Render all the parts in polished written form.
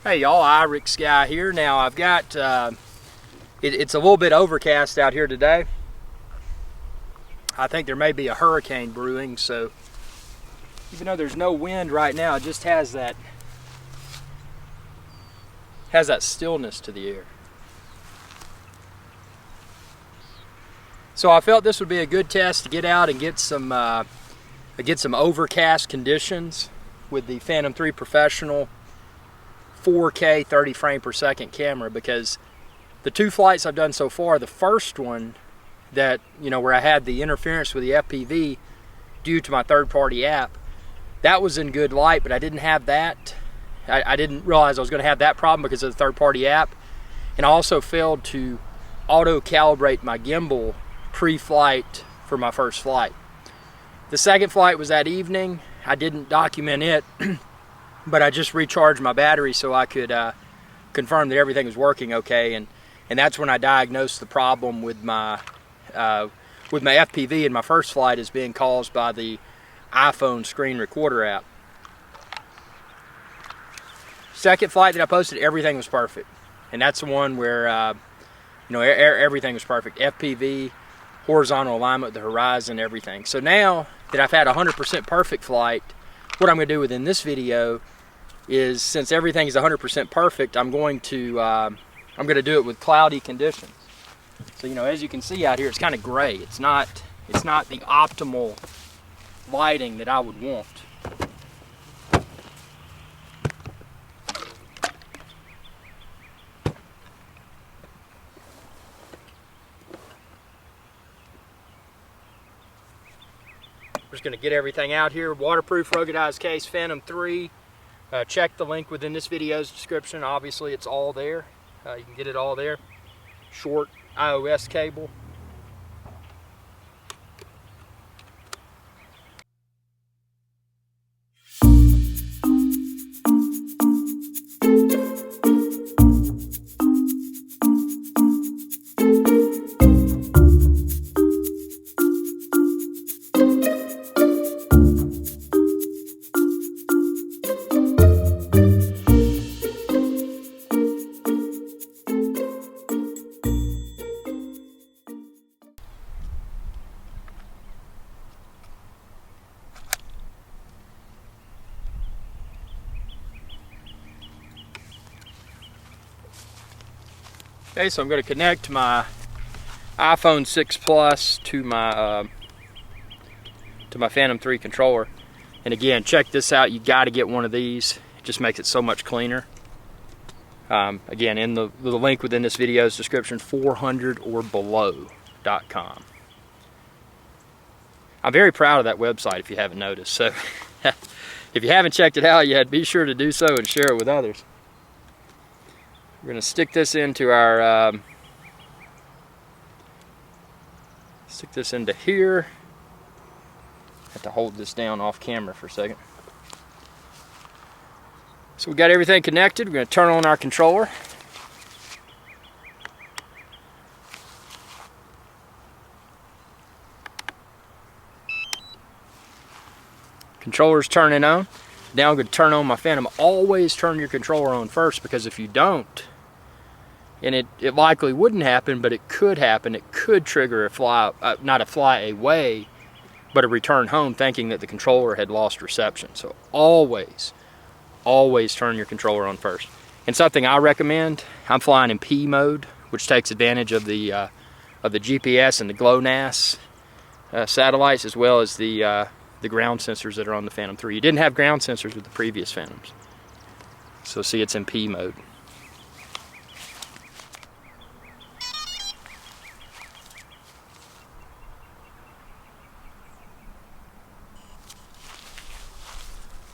Hey y'all, Irix Guy here. Now I've got, it's a little bit overcast out here today. I think there may be a hurricane brewing, so even though there's no wind right now, it just has that stillness to the air. So I felt this would be a good test to get out and get some overcast conditions with the Phantom 3 Professional 4K 30 frame per second camera, because the two flights I've done so far, the first one that, where I had the interference with the FPV due to my third-party app, that was in good light, but I didn't have that. I didn't realize I was going to have that problem because of the third-party app. And I also failed to auto-calibrate my gimbal pre-flight for my first flight. The second flight was that evening. I didn't document it, but I just recharged my battery so I could confirm that everything was working okay. And that's when I diagnosed the problem with my FPV in my first flight as being caused by the iPhone screen recorder app. Second flight that I posted, everything was perfect. And that's the one where, everything was perfect. FPV, horizontal alignment with the horizon, everything. So now that I've had a 100% perfect flight, what I'm going to do within this video is, since everything is 100% perfect, I'm going to do it with cloudy conditions. So as you can see out here, it's kind of gray. It's not the optimal lighting that I would want. We're just going to get everything out here. Waterproof ruggedized case, Phantom 3. Check the link within this video's description. Obviously it's all there. You can get it all there. Short iOS cable. Okay, so I'm going to connect my iPhone 6 Plus to my Phantom 3 controller. And again, check this out. You got to get one of these. It just makes it so much cleaner. Again, in the link within this video's description, 400orbelow.com. I'm very proud of that website, if you haven't noticed. So if you haven't checked it out yet, be sure to do so and share it with others. We're going to stick this into our, stick this into here. Have to hold this down off camera for a second. So we got everything connected. We're going to turn on our controller. Controller's turning on. Now I'm going to turn on my Phantom. Always turn your controller on first, because if you don't, and it likely wouldn't happen, but it could happen. It could trigger not a fly away, but a return home, thinking that the controller had lost reception. So always turn your controller on first. And something I recommend, I'm flying in P mode, which takes advantage of the GPS and the GLONASS satellites, as well as the ground sensors that are on the Phantom 3. You didn't have ground sensors with the previous Phantoms. So see, it's in P mode.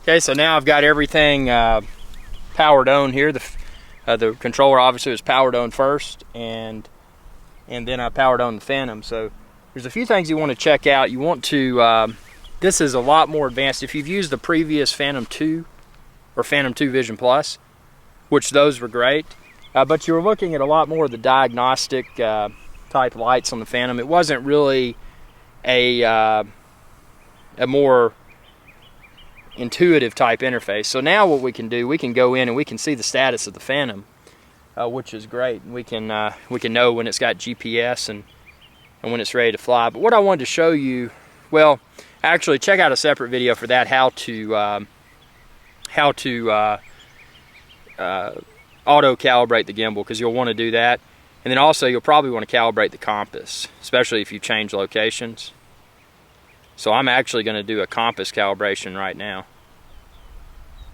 Okay, so now I've got everything powered on here. The controller obviously was powered on first, and then I powered on the Phantom. So there's a few things you want to check out. You want to, this is a lot more advanced. If you've used the previous Phantom 2 or Phantom 2 Vision Plus, which those were great, but you were looking at a lot more of the diagnostic type lights on the Phantom. It wasn't really a more intuitive type interface. So now what we can do, we can go in and we can see the status of the Phantom, which is great. We can know when it's got GPS and when it's ready to fly. But what I wanted to show you, well, actually check out a separate video for that, how to auto calibrate the gimbal, because you'll want to do that. And then also you'll probably want to calibrate the compass, especially if you change locations. So I'm actually going to do a compass calibration right now.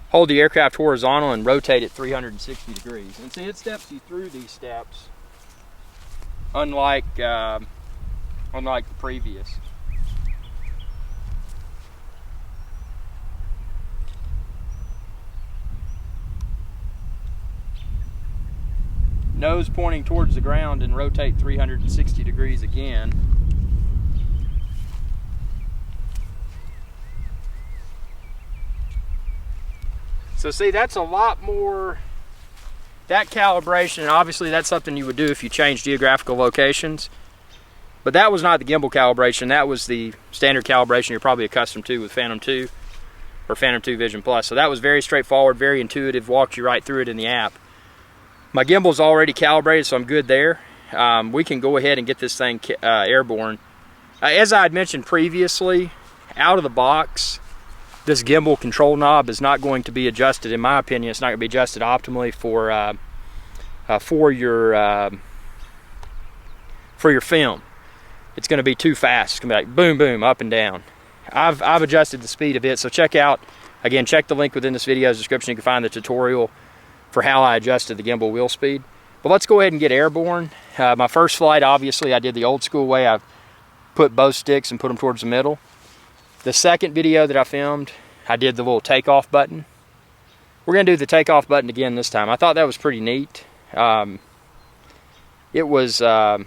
Hold the aircraft horizontal and rotate it 360 degrees. And see, it steps you through these steps, unlike the previous. Nose pointing towards the ground and rotate 360 degrees again. So see, that's a lot more, that calibration, and obviously that's something you would do if you change geographical locations. But that was not the gimbal calibration, that was the standard calibration you're probably accustomed to with Phantom 2 or Phantom 2 Vision Plus. So that was very straightforward, very intuitive, walked you right through it in the app. My gimbal's already calibrated, so I'm good there. We can go ahead and get this thing airborne. As I had mentioned previously, out of the box, this gimbal control knob is not going to be adjusted. In my opinion, it's not going to be adjusted optimally for your film. It's going to be too fast. It's going to be like boom, boom, up and down. I've adjusted the speed a bit, so check out, again, check the link within this video's description. You can find the tutorial for how I adjusted the gimbal wheel speed. But let's go ahead and get airborne. My first flight, obviously, I did the old school way. I put both sticks and put them towards the middle. The second video that I filmed, I did the little takeoff button. We're going to do the takeoff button again this time. I thought that was pretty neat. It was, let's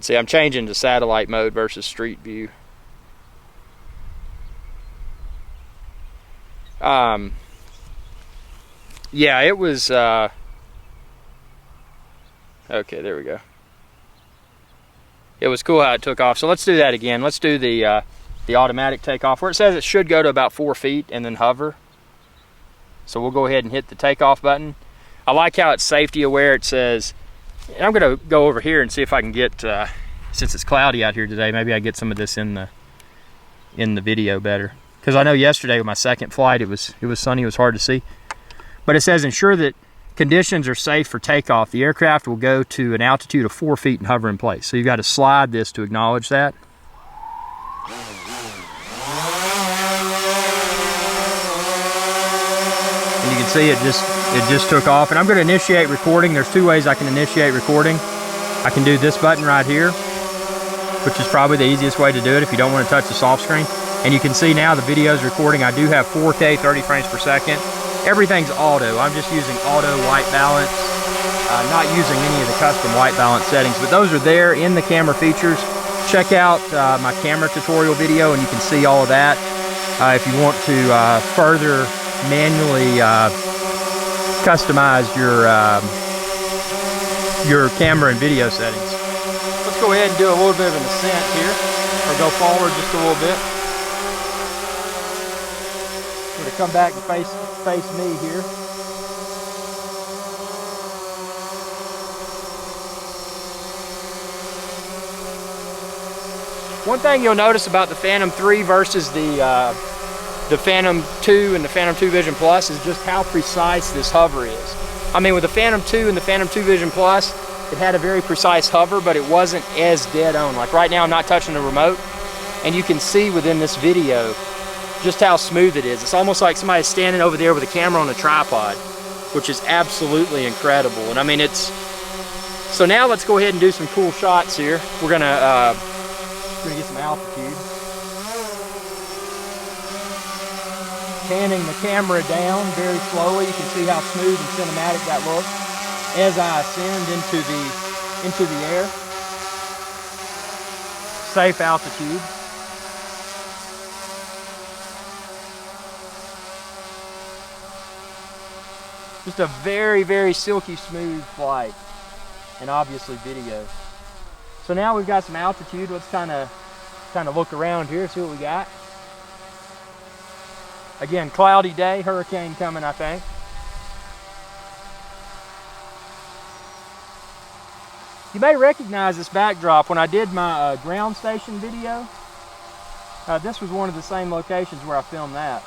see, I'm changing to satellite mode versus street view. Yeah, it was, okay, there we go. It was cool how it took off. So let's do that again. Let's do the automatic takeoff, where it says it should go to about 4 feet and then hover. So we'll go ahead and hit the takeoff button. I like how it's safety aware. It says, and I'm gonna go over here and see if I can get, since it's cloudy out here today, maybe I get some of this in the video better. Because I know yesterday with my second flight, it was sunny, it was hard to see. But it says ensure that conditions are safe for takeoff. The aircraft will go to an altitude of 4 feet and hover in place. So you've got to slide this to acknowledge that. And you can see it just took off. And I'm going to initiate recording. There's two ways I can initiate recording. I can do this button right here, which is probably the easiest way to do it if you don't want to touch the soft screen. And you can see now the video is recording. I do have 4K, 30 frames per second. Everything's auto. I'm just using auto white balance, not using any of the custom white balance settings, but those are there in the camera features. Check out my camera tutorial video and you can see all of that if you want to further manually customize your camera and video settings. Let's go ahead and do a little bit of an ascent here, or go forward just a little bit. I'm going to come back and face me here. One thing you'll notice about the Phantom 3 versus the Phantom 2 and the Phantom 2 Vision Plus is just how precise this hover is. I mean, with the Phantom 2 and the Phantom 2 Vision Plus, it had a very precise hover, but it wasn't as dead on. Like right now, I'm not touching the remote, and you can see within this video just how smooth it is. It's almost like somebody's standing over there with a camera on a tripod, which is absolutely incredible. And I mean, so now let's go ahead and do some cool shots here. We're gonna get some altitude. Panning the camera down very slowly. You can see how smooth and cinematic that looks as I ascend into the air. Safe altitude. Just a very, very silky smooth flight, and obviously video. So now we've got some altitude. Let's kind of look around here, see what we got. Again, cloudy day, hurricane coming, I think. You may recognize this backdrop. When I did my ground station video, this was one of the same locations where I filmed that.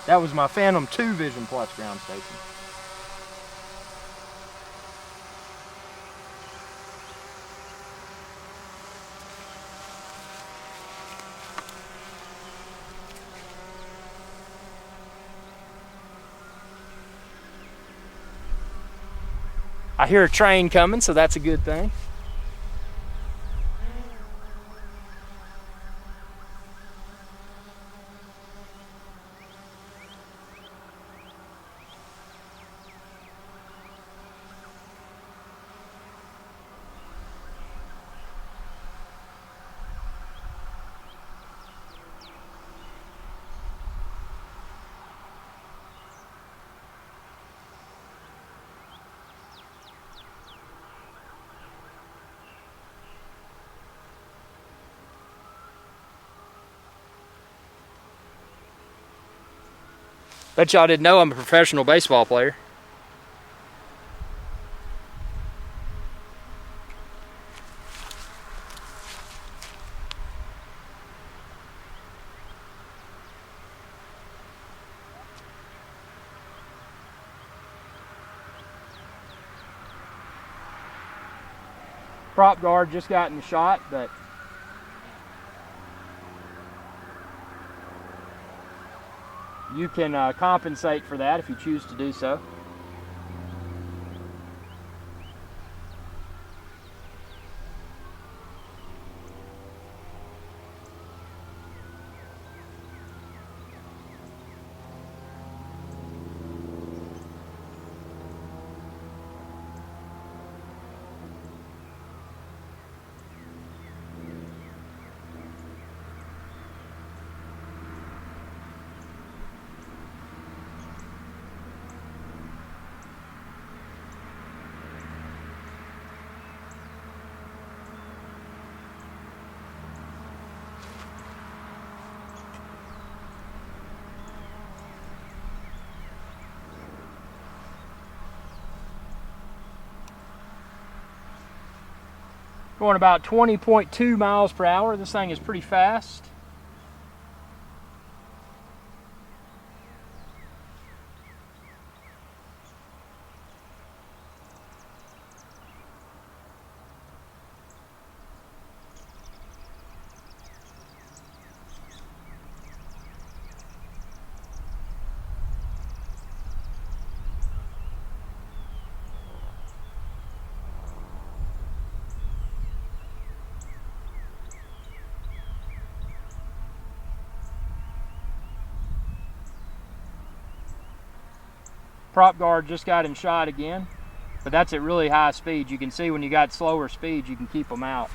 That was my Phantom 2 Vision Plus ground station. I hear a train coming, so that's a good thing. Bet y'all didn't know I'm a professional baseball player. Prop guard just got in the shot, but you can compensate for that if you choose to do so. Going about 20.2 miles per hour. This thing is pretty fast. Prop guard just got in shot again, but that's at really high speed. You can see when you got slower speeds, you can keep them out.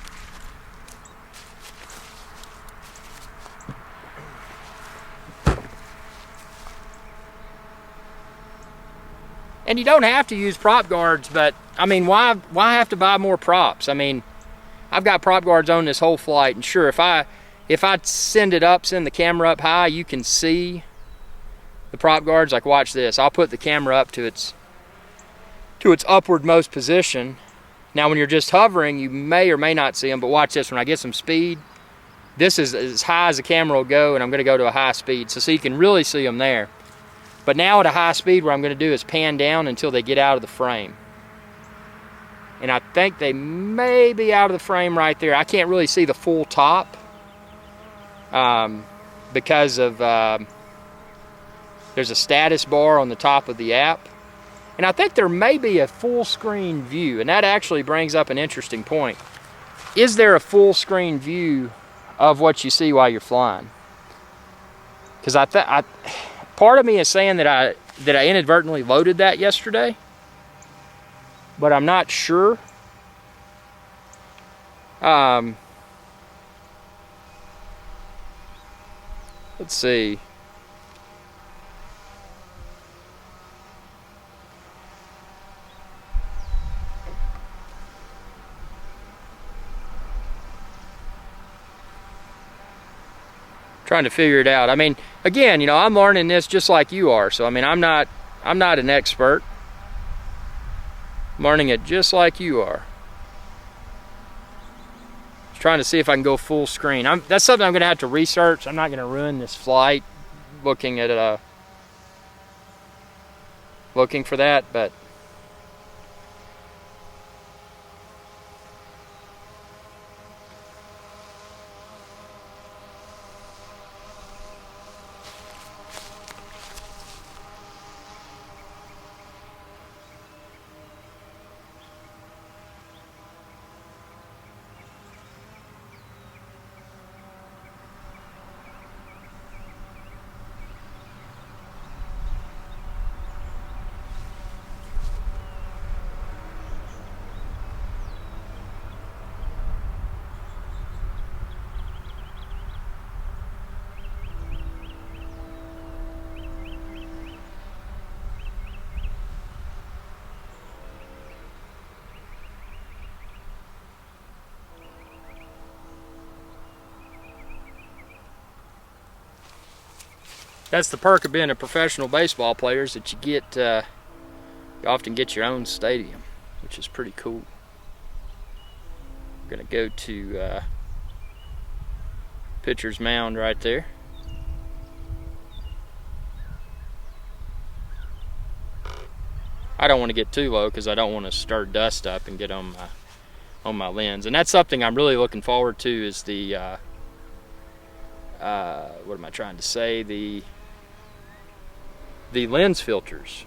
And you don't have to use prop guards, but I mean, why have to buy more props? I mean, I've got prop guards on this whole flight, and sure, if I send the camera up high, you can see the prop guards. Like, watch this. I'll put the camera up to its upwardmost position. Now, when you're just hovering, you may or may not see them, but watch this. When I get some speed, this is as high as the camera will go, and I'm going to go to a high speed, so you can really see them there. But now at a high speed, what I'm going to do is pan down until they get out of the frame. And I think they may be out of the frame right there. I can't really see the full top because of there's a status bar on the top of the app. And I think there may be a full screen view, and that actually brings up an interesting point. Is there a full screen view of what you see while you're flying? Because part of me is saying that I inadvertently loaded that yesterday, but I'm not sure. Let's see. trying to figure it out. I mean, again, you know, I'm learning this just like you are. So I mean, I'm not an expert. I'm learning it just like you are. Just trying to see if I can go full screen. That's something I'm going to have to research. I'm not going to ruin this flight looking at looking for that, but that's the perk of being a professional baseball player, is that you often get your own stadium, which is pretty cool. We're gonna go to pitcher's mound right there. I don't want to get too low because I don't want to stir dust up and get on my lens, and that's something I'm really looking forward to, is the what am I trying to say, the lens filters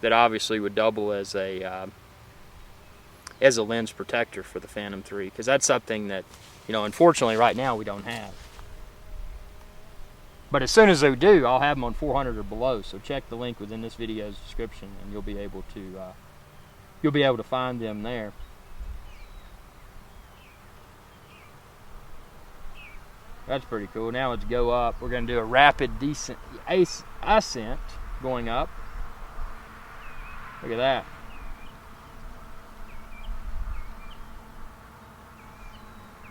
that obviously would double as a lens protector for the Phantom 3, because that's something that, you know, unfortunately right now we don't have. But as soon as they do, I'll have them on 400 or below. So check the link within this video's description, and you'll be able to find them there. That's pretty cool. Now let's go up. We're going to do a rapid ascent going up. Look at that.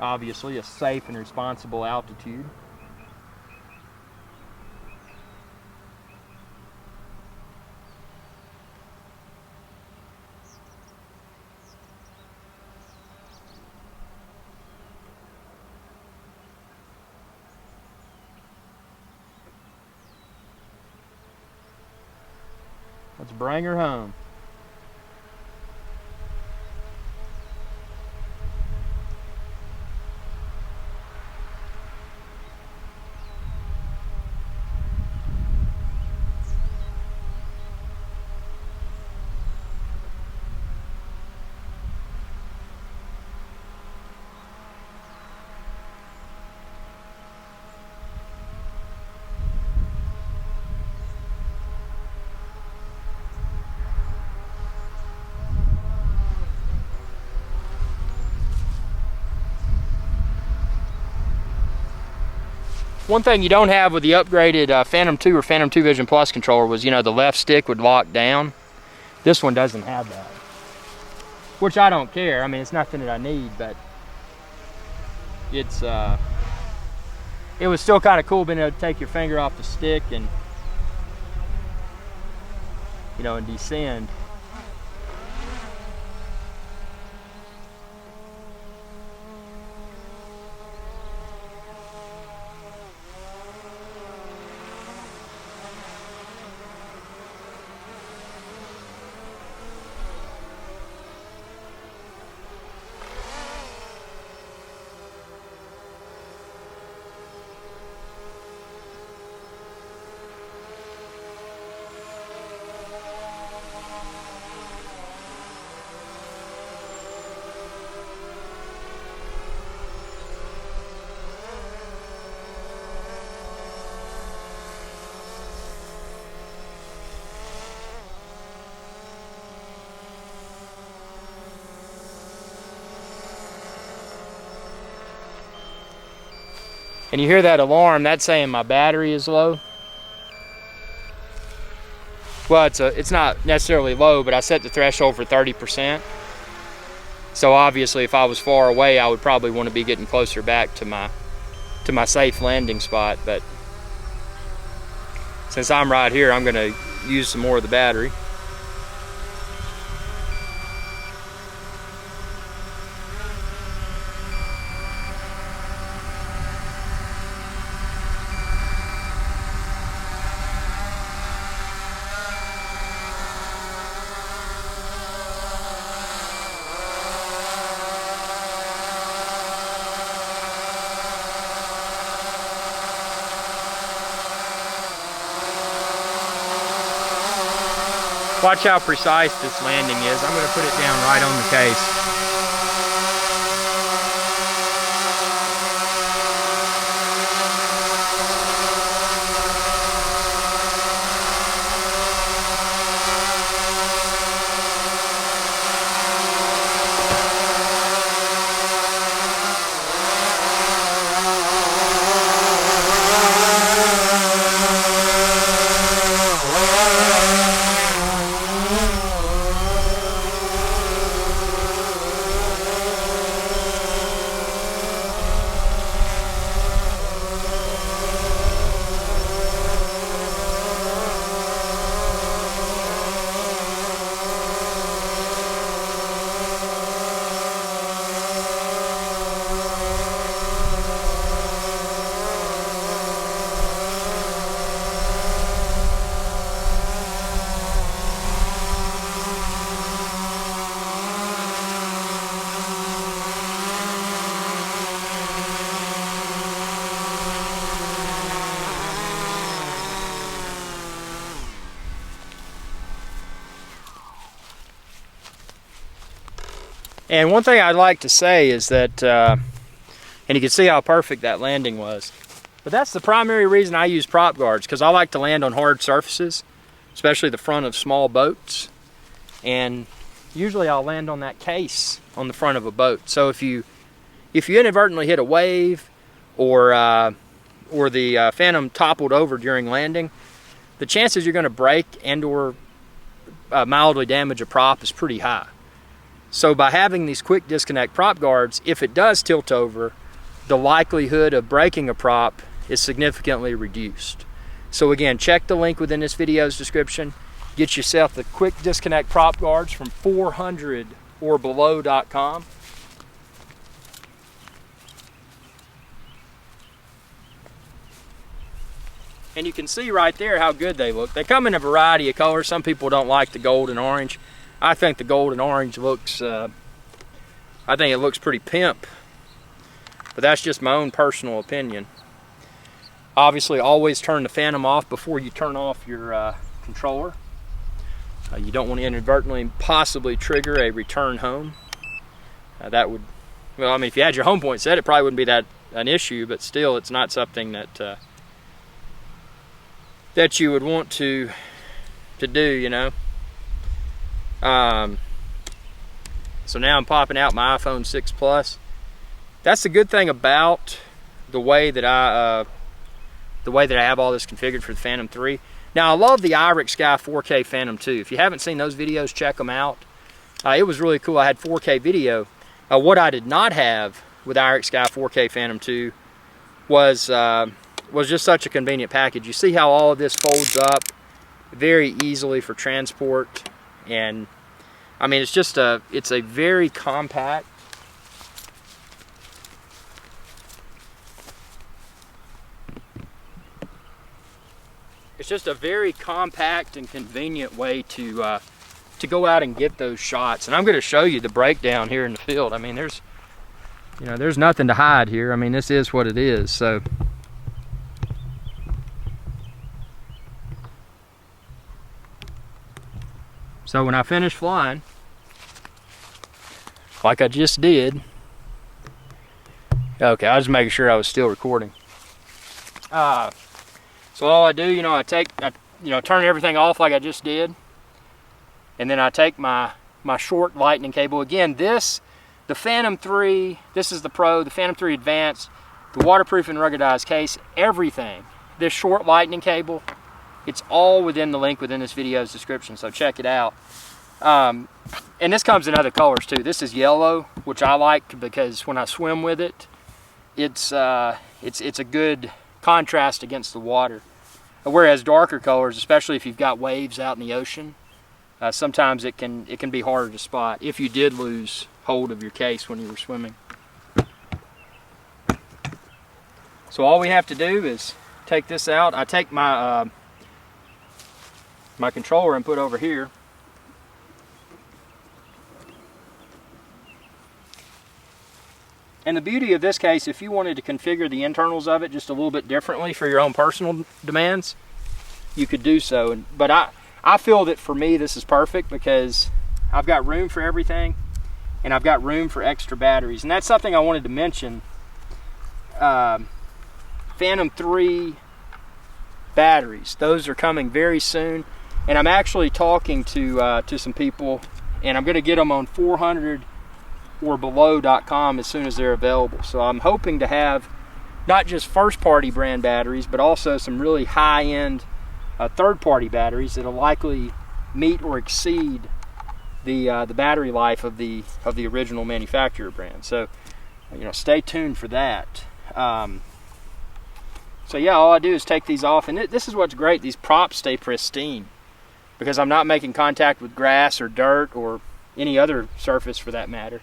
Obviously a safe and responsible altitude. Let's bring her home. One thing you don't have with the upgraded Phantom 2 or Phantom 2 Vision Plus controller was, you know, the left stick would lock down. This one doesn't have that, which I don't care. I mean, it's nothing that I need, but it's it was still kind of cool being able to take your finger off the stick and, you know, and descend. And you hear that alarm, that's saying my battery is low. Well, it's not necessarily low, but I set the threshold for 30%. So obviously if I was far away, I would probably want to be getting closer back to my to my safe landing spot. But since I'm right here, I'm going to use some more of the battery. Watch how precise this landing is. I'm going to put it down right on the case. And one thing I'd like to say is that, and you can see how perfect that landing was, but that's the primary reason I use prop guards, because I like to land on hard surfaces, especially the front of small boats. And usually I'll land on that case on the front of a boat. So if you inadvertently hit a wave, or the Phantom toppled over during landing, the chances you're going to break and or mildly damage a prop is pretty high. So by having these quick disconnect prop guards, if it does tilt over, the likelihood of breaking a prop is significantly reduced. So again, check the link within this video's description. Get yourself the quick disconnect prop guards from 400orbelow.com. And you can see right there how good they look. They come in a variety of colors. Some people don't like the gold and orange. I think the gold and orange looks, I think it looks pretty pimp. But that's just my own personal opinion. Obviously, always turn the Phantom off before you turn off your controller. You don't want to inadvertently possibly trigger a return home. That would, well, I mean, if you had your home point set, it probably wouldn't be that an issue, but still, it's not something that that you would want to do, you know. So now I'm popping out my iPhone 6 Plus. That's the good thing about the way that I have all this configured for the Phantom 3. Now I love the Iris Sky 4K Phantom 2. If you haven't seen those videos, check them out. It was really cool. I had 4K video. What I did not have with Iris Sky 4K Phantom 2 was just such a convenient package. You see how all of this folds up very easily for transport, and I mean, it's a very compact, it's just a very compact and convenient way to go out and get those shots. And I'm going to show you the breakdown here in the field. I mean, there's nothing to hide here. I mean, this is what it is. So when I finish flying, like I just did, okay, I was just making sure I was still recording. So all I do, I turn everything off like I just did, and then I take my short lightning cable. Again, the Phantom 3, this is the Pro, the Phantom 3 Advanced, the waterproof and ruggedized case, everything. This short lightning cable, it's all within the link within this video's description, so check it out. And this comes in other colors too. This is yellow, which I like because when I swim with it, it's a good contrast against the water. Whereas darker colors, especially if you've got waves out in the ocean, sometimes it can be harder to spot if you did lose hold of your case when you were swimming. So all we have to do is take this out. I take my my controller and put over here. And the beauty of this case, if you wanted to configure the internals of it just a little bit differently for your own personal demands, you could do so. But I feel that for me this is perfect because I've got room for everything and I've got room for extra batteries. And that's something I wanted to mention. Phantom 3 batteries, those are coming very soon. And I'm actually talking to some people, and I'm going to get them on 400orbelow.com as soon as they're available. So I'm hoping to have not just first-party brand batteries, but also some really high-end third-party batteries that'll likely meet or exceed the battery life of the original manufacturer brand. So, you know, stay tuned for that. So yeah, all I do is take these off, and this is what's great. These props stay pristine because I'm not making contact with grass or dirt or any other surface for that matter.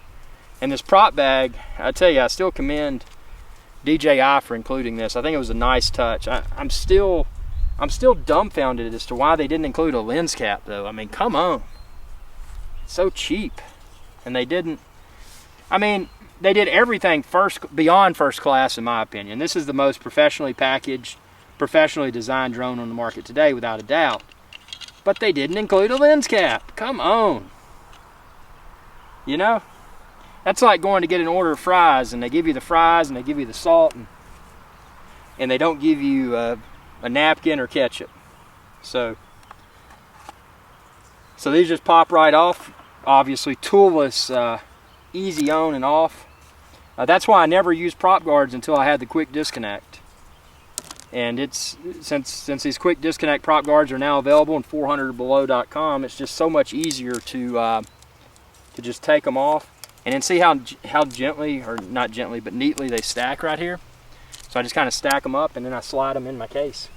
And this prop bag, I tell you, I still commend DJI for including this. I think it was a nice touch. I'm still dumbfounded as to why they didn't include a lens cap, though. I mean, come on. It's so cheap. And they didn't. I mean, they did everything beyond first class, in my opinion. This is the most professionally packaged, professionally designed drone on the market today, without a doubt. But they didn't include a lens cap. Come on. You know? That's like going to get an order of fries, and they give you the fries, and they give you the salt, and they don't give you a napkin or ketchup. So these just pop right off. Obviously, toolless, easy on and off. That's why I never used prop guards until I had the quick disconnect. And it's since these quick disconnect prop guards are now available on 400orbelow.com, it's just so much easier to just take them off. And then see how gently, or not gently, but neatly they stack right here. So I just kind of stack them up and then I slide them in my case.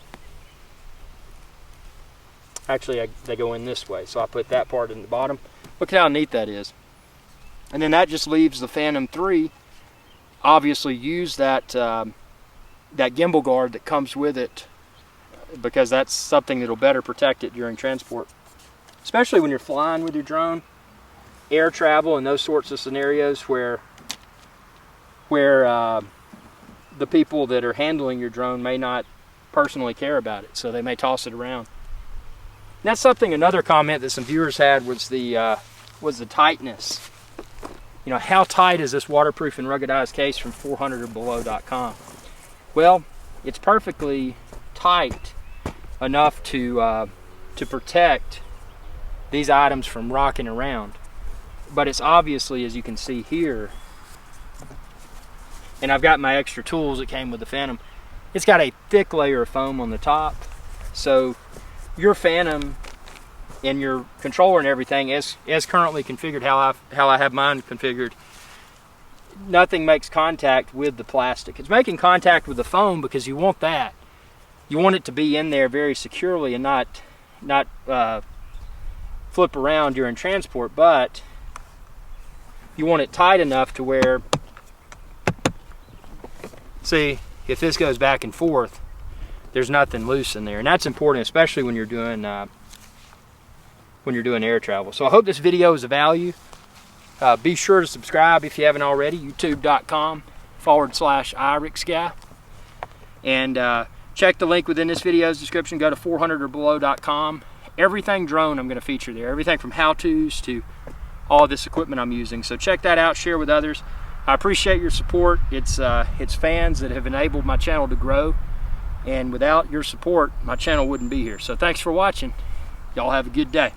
Actually, they go in this way, so I put that part in the bottom. Look at how neat that is. And then that just leaves the Phantom 3. Obviously use that gimbal guard that comes with it, because that's something that'll better protect it during transport. Especially when you're flying with your drone, air travel and those sorts of scenarios where the people that are handling your drone may not personally care about it, so they may toss it around. And that's something, another comment that some viewers had was the tightness. You know, how tight is this waterproof and ruggedized case from 400orbelow.com? Well, it's perfectly tight enough to protect these items from rocking around. But it's obviously, as you can see here, and I've got my extra tools that came with the Phantom, it's got a thick layer of foam on the top. So your Phantom and your controller and everything, as currently configured, how I have mine configured, nothing makes contact with the plastic. It's making contact with the foam because you want that. You want it to be in there very securely and not flip around during transport, but you want it tight enough to where, see, if this goes back and forth, there's nothing loose in there. And that's important, especially when you're doing air travel. So I hope this video is of value. Be sure to subscribe if you haven't already, youtube.com/IrixGuy. And check the link within this video's description. Go to 400orbelow.com. Everything drone I'm going to feature there. Everything from how-tos to all this equipment I'm using. So check that out, share with others. I appreciate your support. It's fans that have enabled my channel to grow, and without your support my channel wouldn't be here. So thanks for watching. Y'all have a good day.